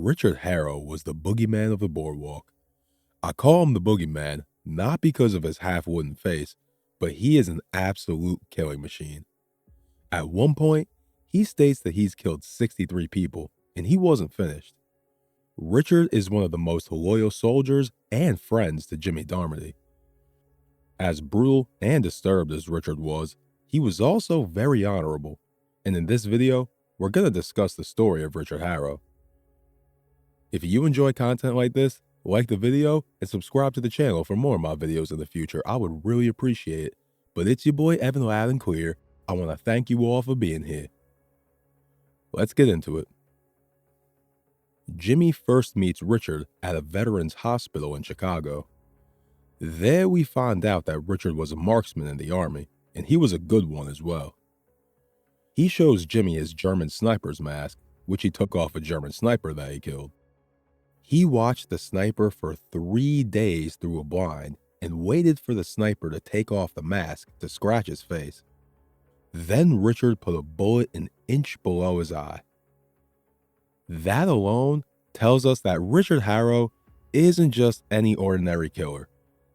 Richard Harrow was the boogeyman of the boardwalk. I call him the boogeyman not because of his half-wooden face, but he is an absolute killing machine. At one point, he states that he's killed 63 people, and he wasn't finished. Richard is one of the most loyal soldiers and friends to Jimmy Darmody. As brutal and disturbed as Richard was, he was also very honorable, and in this video, we're going to discuss the story of Richard Harrow. If you enjoy content like this, like the video and subscribe to the channel for more of my videos in the future. I would really appreciate it. But it's your boy Evan loud and clear. I want to thank you all for being here. Let's get into it. Jimmy first meets Richard at a veterans hospital in Chicago. There we find out that Richard was a marksman in the army, and he was a good one as well. He shows Jimmy his German sniper's mask, which he took off a German sniper that he killed. He watched the sniper for 3 days through a blind and waited for the sniper to take off the mask to scratch his face. Then Richard put a bullet an inch below his eye. That alone tells us that Richard Harrow isn't just any ordinary killer.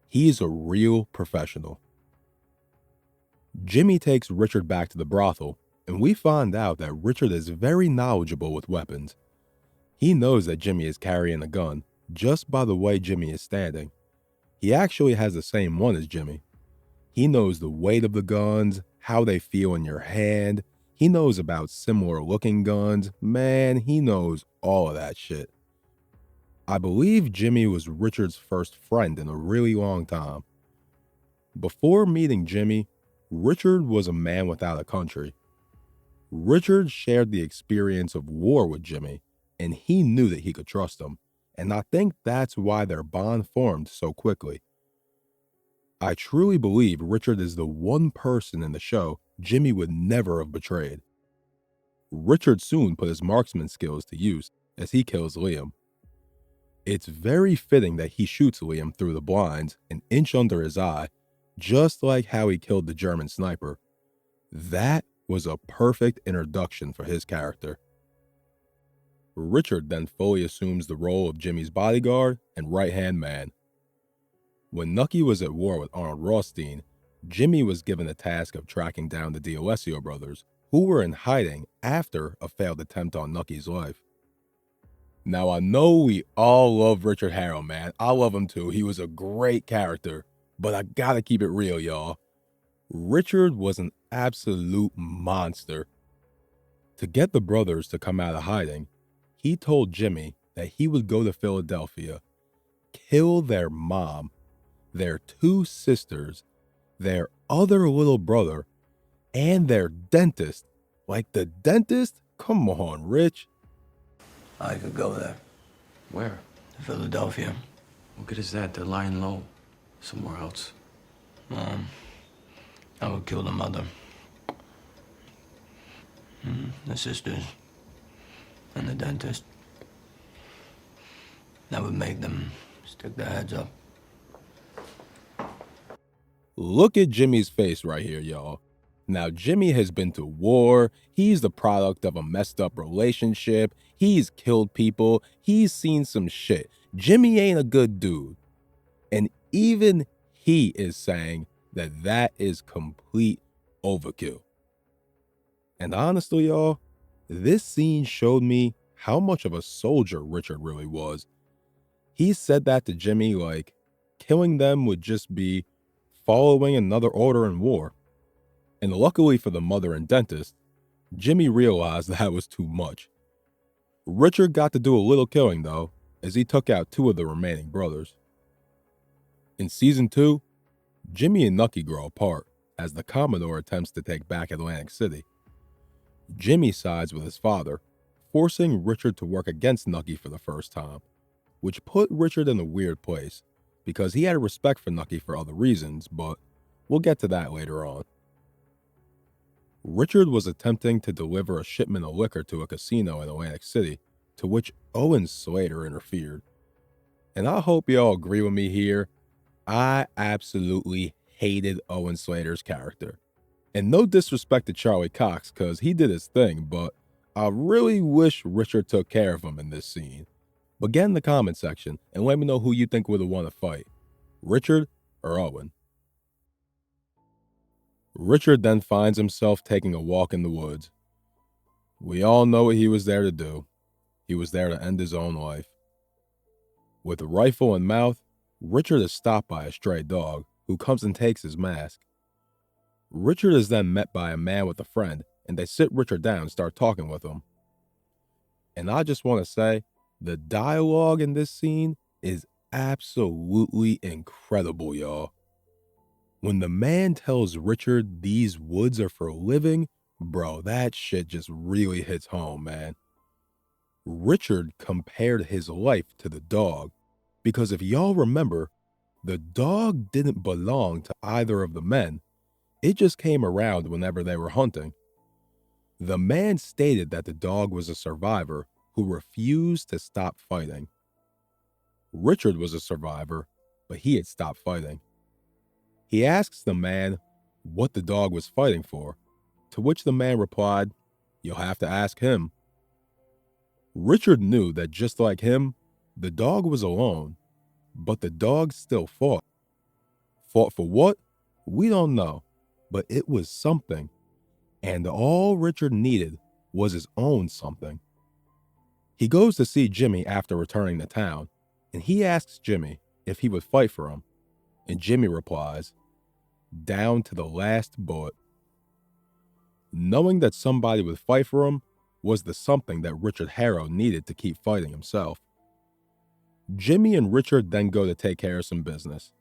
He is a real professional. Jimmy takes Richard back to the brothel, and we find out that Richard is very knowledgeable with weapons. He knows that Jimmy is carrying a gun just by the way Jimmy is standing. He actually has the same one as Jimmy. He knows the weight of the guns, how they feel in your hand. He knows about similar looking guns. Man, he knows all of that shit. I believe Jimmy was Richard's first friend in a really long time. Before meeting Jimmy, Richard was a man without a country. Richard shared the experience of war with Jimmy, and he knew that he could trust him, and I think that's why their bond formed so quickly. I truly believe Richard is the one person in the show Jimmy would never have betrayed. Richard soon put his marksman skills to use as he kills Liam. It's very fitting that he shoots Liam through the blinds an inch under his eye, just like how he killed the German sniper. That was a perfect introduction for his character. Richard then fully assumes the role of Jimmy's bodyguard and right-hand man. When Nucky was at war with Arnold Rothstein, Jimmy was given the task of tracking down the D'Alessio brothers, who were in hiding after a failed attempt on Nucky's life. Now, I know we all love Richard Harrow, man. I love him too. He was a great character, but I gotta keep it real, y'all. Richard was an absolute monster. To get the brothers to come out of hiding, he told Jimmy that he would go to Philadelphia, kill their mom, their 2 sisters, their other little brother, and their dentist. Like the dentist? Come on, Rich. I could go there. Where? To Philadelphia. What good is that? They're lying low. Somewhere else. I would kill the mother. The sisters. And the dentist. That would make them stick their heads up. Look at Jimmy's face right here, y'all. Now, Jimmy has been to war. He's the product of a messed up relationship. He's killed people. He's seen some shit. Jimmy ain't a good dude. And even he is saying that that is complete overkill. And honestly, y'all, this scene showed me how much of a soldier Richard really was. He said that to Jimmy like killing them would just be following another order in war. And luckily for the mother and dentist, Jimmy realized that was too much. Richard got to do a little killing though, as he took out 2 of the remaining brothers. In season 2, Jimmy and Nucky grow apart as the Commodore attempts to take back Atlantic City. Jimmy sides with his father, forcing Richard to work against Nucky for the first time, which put Richard in a weird place because he had a respect for Nucky for other reasons, but we'll get to that later on. Richard was attempting to deliver a shipment of liquor to a casino in Atlantic City, to which Owen Slater interfered. And I hope y'all agree with me here. I absolutely hated Owen Slater's character. And no disrespect to Charlie Cox, because he did his thing, but I really wish Richard took care of him in this scene. But get in the comment section and let me know who you think would have won a fight, Richard or Owen. Richard then finds himself taking a walk in the woods. We all know what he was there to do. He was there to end his own life. With a rifle in mouth, Richard is stopped by a stray dog who comes and takes his mask. Richard is then met by a man with a friend, and they sit Richard down and start talking with him. And I just want to say, the dialogue in this scene is absolutely incredible, y'all. When the man tells Richard these woods are for living, bro, that shit just really hits home, man. Richard compared his life to the dog, because if y'all remember, the dog didn't belong to either of the men. It just came around whenever they were hunting. The man stated that the dog was a survivor who refused to stop fighting. Richard was a survivor, but he had stopped fighting. He asks the man what the dog was fighting for, to which the man replied, "You'll have to ask him." Richard knew that just like him, the dog was alone, but the dog still fought. Fought for what? We don't know, but it was something, and all Richard needed was his own something. He goes to see Jimmy after returning to town, and he asks Jimmy if he would fight for him, and Jimmy replies, "Down to the last bullet." Knowing that somebody would fight for him was the something that Richard Harrow needed to keep fighting himself. Jimmy and Richard then go to take care of some business.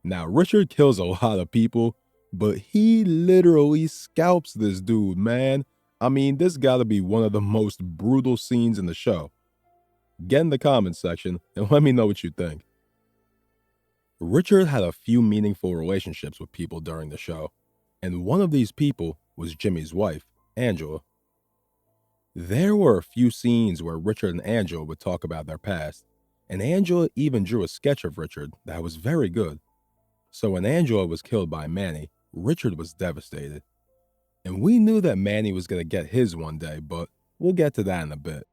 Now, Richard kills a lot of people, but he literally scalps this dude, man. I mean, this gotta be one of the most brutal scenes in the show. Get in the comments section and let me know what you think. Richard had a few meaningful relationships with people during the show, and one of these people was Jimmy's wife, Angela. There were a few scenes where Richard and Angela would talk about their past, and Angela even drew a sketch of Richard that was very good. So when Angela was killed by Manny, Richard was devastated. And we knew that Manny was going to get his one day, but we'll get to that in a bit.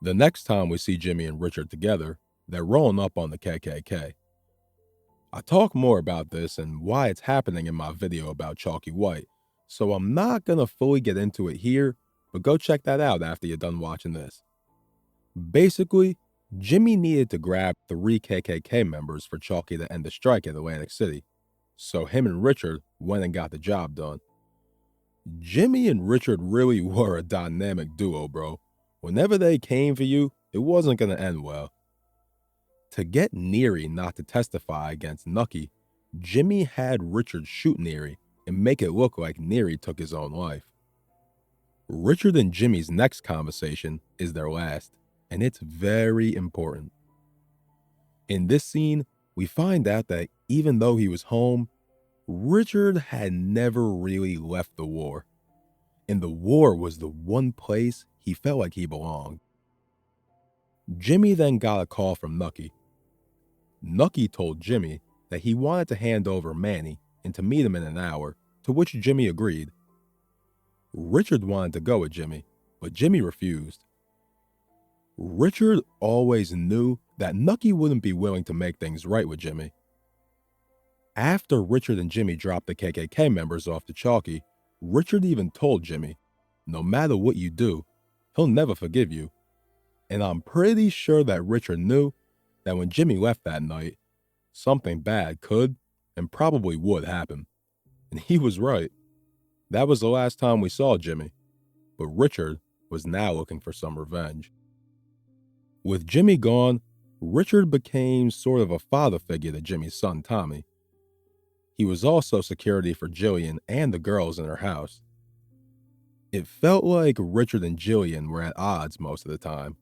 The next time we see Jimmy and Richard together, they're rolling up on the KKK. I talk more about this and why it's happening in my video about Chalky White, so I'm not going to fully get into it here, but go check that out after you're done watching this. Basically, Jimmy needed to grab 3 KKK members for Chalky to end the strike at Atlantic City, so him and Richard went and got the job done. Jimmy and Richard really were a dynamic duo, bro. Whenever they came for you, it wasn't going to end well. To get Neary not to testify against Nucky, Jimmy had Richard shoot Neary and make it look like Neary took his own life. Richard and Jimmy's next conversation is their last, and it's very important. In this scene, we find out that even though he was home, Richard had never really left the war, and the war was the one place he felt like he belonged. Jimmy then got a call from Nucky. Nucky told Jimmy that he wanted to hand over Manny and to meet him in an hour, to which Jimmy agreed. Richard wanted to go with Jimmy, but Jimmy refused. Richard always knew that Nucky wouldn't be willing to make things right with Jimmy. After Richard and Jimmy dropped the KKK members off to Chalky, Richard even told Jimmy, no matter what you do, he'll never forgive you. And I'm pretty sure that Richard knew that when Jimmy left that night, something bad could and probably would happen. And he was right. That was the last time we saw Jimmy, but Richard was now looking for some revenge. With Jimmy gone, Richard became sort of a father figure to Jimmy's son, Tommy. He was also security for Jillian and the girls in her house. It felt like Richard and Jillian were at odds most of the time.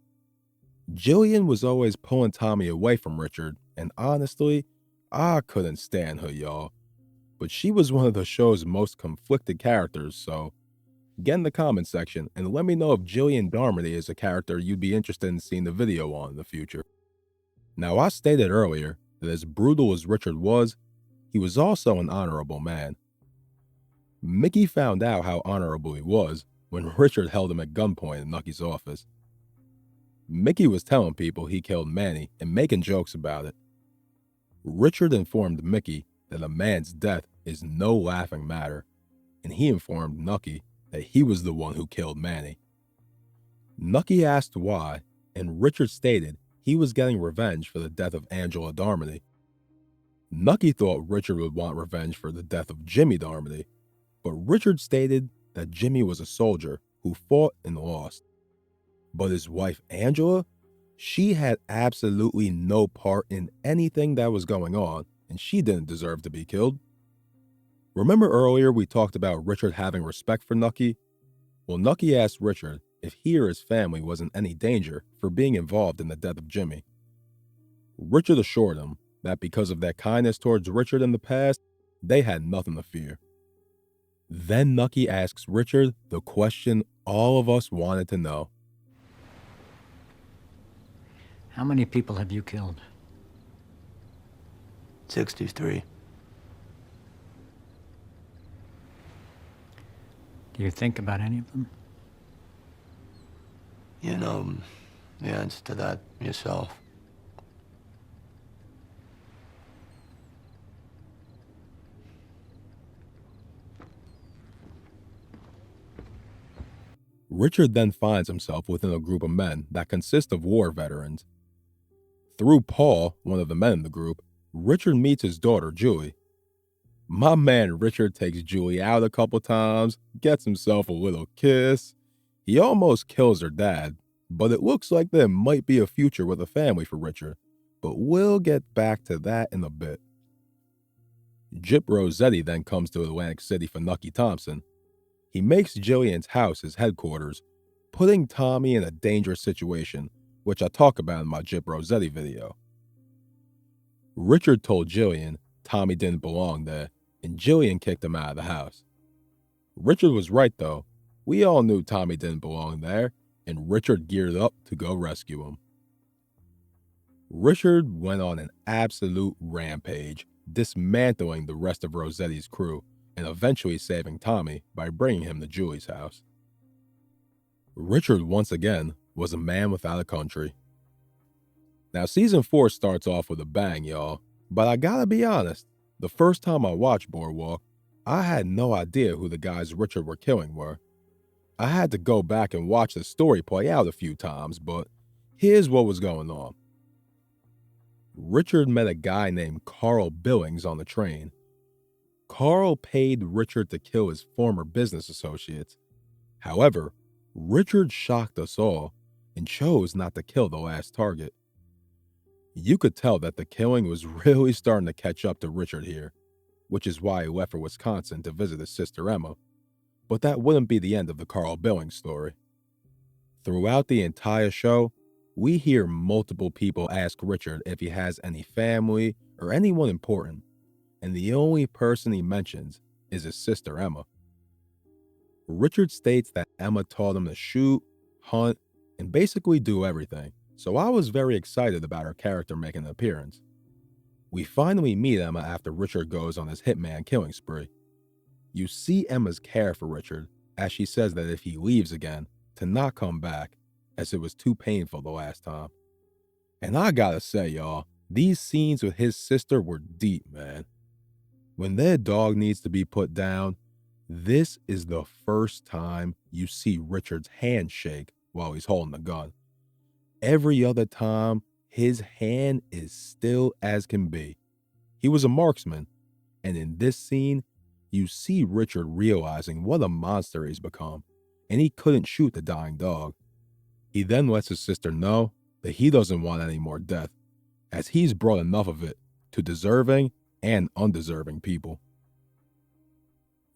Jillian was always pulling Tommy away from Richard, and honestly, I couldn't stand her, y'all. But she was one of the show's most conflicted characters, so get in the comment section and let me know if Jillian Darmody is a character you'd be interested in seeing the video on in the future. Now, I stated earlier that as brutal as Richard was, he was also an honorable man. Mickey found out how honorable he was when Richard held him at gunpoint in Nucky's office. Mickey was telling people he killed Manny and making jokes about it. Richard informed Mickey that a man's death is no laughing matter, and he informed Nucky that he was the one who killed Manny. Nucky asked why, and Richard stated he was getting revenge for the death of Angela Darmody. Nucky thought Richard would want revenge for the death of Jimmy Darmody, but Richard stated that Jimmy was a soldier who fought and lost. But his wife Angela, she had absolutely no part in anything that was going on, and she didn't deserve to be killed. Remember earlier we talked about Richard having respect for Nucky? Well, Nucky asked Richard if he or his family was in any danger for being involved in the death of Jimmy. Richard assured him that because of their kindness towards Richard in the past, they had nothing to fear. Then Nucky asks Richard the question all of us wanted to know. How many people have you killed? 63. Do you think about any of them? You know the answer to that yourself. Richard then finds himself within a group of men that consist of war veterans. Through Paul, one of the men in the group, Richard meets his daughter, Julie. My man Richard takes Julie out a couple times, gets himself a little kiss. He almost kills her dad, but it looks like there might be a future with a family for Richard, but we'll get back to that in a bit. Gyp Rossetti then comes to Atlantic City for Nucky Thompson. He makes Jillian's house his headquarters, putting Tommy in a dangerous situation, which I talk about in my Gyp Rossetti video. Richard told Jillian Tommy didn't belong there, and Jillian kicked him out of the house. Richard was right though. We all knew Tommy didn't belong there, and Richard geared up to go rescue him. Richard went on an absolute rampage, dismantling the rest of Rossetti's crew, and eventually saving Tommy by bringing him to Julie's house. Richard, once again, was a man without a country. Now, season 4 starts off with a bang, y'all, but I gotta be honest, the first time I watched Boardwalk, I had no idea who the guys Richard were killing were. I had to go back and watch the story play out a few times, but here's what was going on. Richard met a guy named Carl Billings on the train. Carl paid Richard to kill his former business associates. However, Richard shocked us all and chose not to kill the last target. You could tell that the killing was really starting to catch up to Richard here, which is why he left for Wisconsin to visit his sister Emma. But that wouldn't be the end of the Carl Billings story. Throughout the entire show, we hear multiple people ask Richard if he has any family or anyone important, and the only person he mentions is his sister Emma. Richard states that Emma taught him to shoot, hunt, and basically do everything, so I was very excited about her character making an appearance. We finally meet Emma after Richard goes on his hitman killing spree. You see Emma's care for Richard, as she says that if he leaves again, to not come back, as it was too painful the last time. And I gotta say, y'all, these scenes with his sister were deep, man. When their dog needs to be put down, this is the first time you see Richard's hand shake while he's holding the gun. Every other time, his hand is still as can be. He was a marksman, and in this scene, you see Richard realizing what a monster he's become, and he couldn't shoot the dying dog. He then lets his sister know that he doesn't want any more death, as he's brought enough of it to deserving and undeserving people.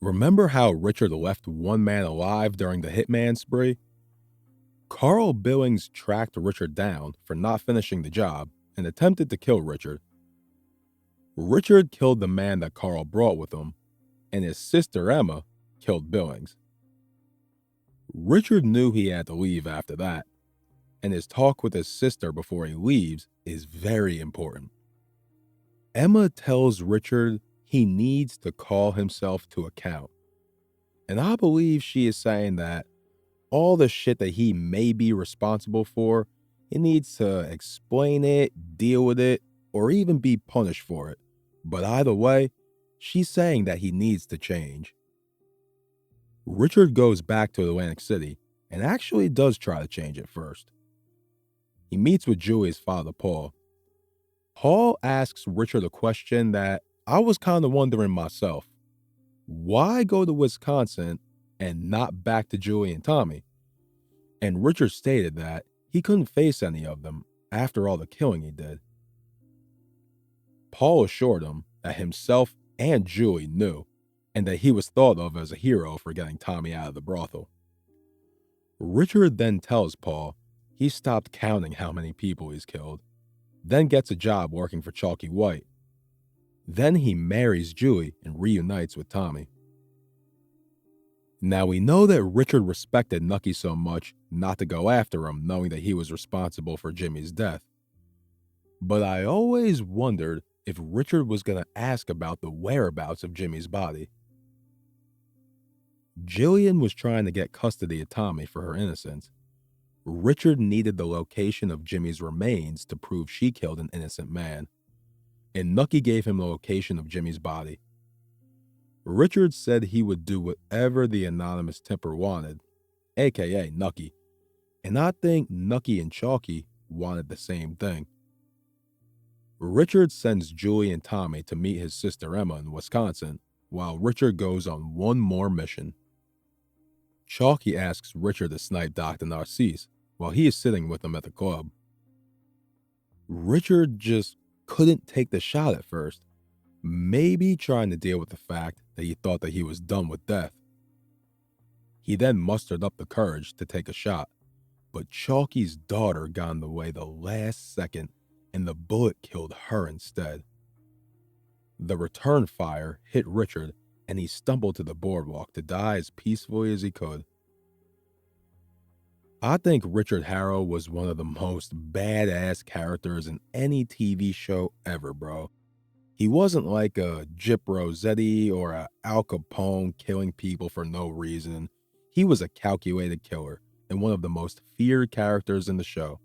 Remember how Richard left one man alive during the hitman spree? Carl Billings tracked Richard down for not finishing the job and attempted to kill Richard. Richard killed the man that Carl brought with him, and his sister Emma killed Billings. Richard knew he had to leave after that, and his talk with his sister before he leaves is very important. Emma tells Richard he needs to call himself to account, and I believe she is saying that all the shit that he may be responsible for, He needs to explain it, deal with it, or even be punished for it. But either way, she's saying that he needs to change. Richard goes back to Atlantic City and actually does try to change it first. He meets with Julie's father, Paul. Paul asks Richard a question that I was kind of wondering myself. Why go to Wisconsin and not back to Julie and Tommy? And Richard stated that he couldn't face any of them after all the killing he did. Paul assured him that himself and Julie knew, and that he was thought of as a hero for getting Tommy out of the brothel. Richard then tells Paul he stopped counting how many people he's killed, then gets a job working for Chalky White. Then he marries Julie and reunites with Tommy. Now we know that Richard respected Nucky so much not to go after him, knowing that he was responsible for Jimmy's death. But I always wondered if Richard was going to ask about the whereabouts of Jimmy's body. Jillian was trying to get custody of Tommy for her innocence. Richard needed the location of Jimmy's remains to prove she killed an innocent man, and Nucky gave him the location of Jimmy's body. Richard said he would do whatever the anonymous tipper wanted, aka Nucky, and I think Nucky and Chalky wanted the same thing. Richard sends Julie and Tommy to meet his sister Emma in Wisconsin, while Richard goes on one more mission. Chalky asks Richard to snipe Dr. Narcisse while he is sitting with him at the club. Richard just couldn't take the shot at first, maybe trying to deal with the fact that he thought that he was done with death. He then mustered up the courage to take a shot, but Chalky's daughter got in the way the last second, and the bullet killed her instead. The return fire hit Richard, and he stumbled to the boardwalk to die as peacefully as he could. I think Richard Harrow was one of the most badass characters in any TV show ever, bro. He wasn't like a Gyp Rossetti or a Al Capone killing people for no reason. He was a calculated killer and one of the most feared characters in the show.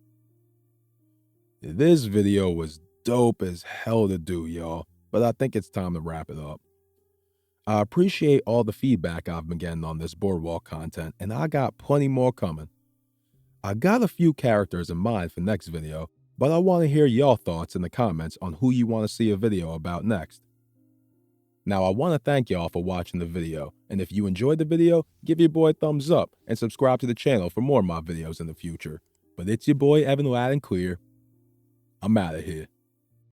This video was dope as hell to do, y'all, but I think it's time to wrap it up. I appreciate all the feedback I've been getting on this Boardwalk content, and I got plenty more coming. I got a few characters in mind for next video, but I want to hear y'all thoughts in the comments on who you want to see a video about next. Now, I want to thank y'all for watching the video, and if you enjoyed the video, give your boy a thumbs up and subscribe to the channel for more of my videos in the future. But it's your boy Evan Loud and Clear. I'm out of here.